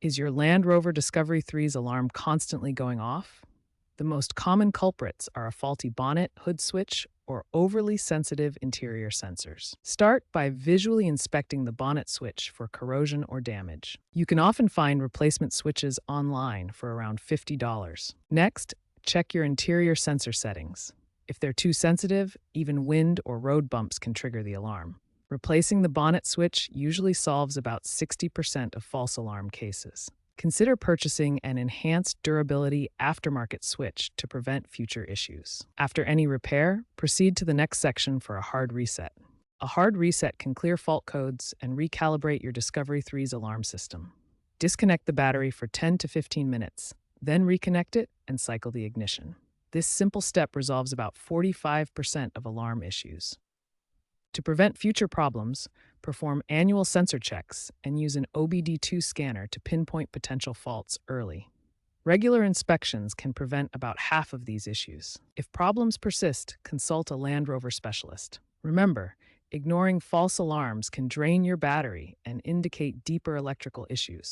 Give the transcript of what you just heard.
Is your Land Rover Discovery Three's alarm constantly going off? The most common culprits are a faulty bonnet, hood switch, or overly sensitive interior sensors. Start by visually inspecting the bonnet switch for corrosion or damage. You can often find replacement switches online for around $50. Next, check your interior sensor settings. If they're too sensitive, even wind or road bumps can trigger the alarm. Replacing the bonnet switch usually solves about 60% of false alarm cases. Consider purchasing an enhanced durability aftermarket switch to prevent future issues. After any repair, proceed to the next section for a hard reset. A hard reset can clear fault codes and recalibrate your Discovery Three's alarm system. Disconnect the battery for 10 to 15 minutes, then reconnect it and cycle the ignition. This simple step resolves about 45% of alarm issues. To prevent future problems, perform annual sensor checks and use an OBD2 scanner to pinpoint potential faults early. Regular inspections can prevent about half of these issues. If problems persist, consult a Land Rover specialist. Remember, ignoring false alarms can drain your battery and indicate deeper electrical issues.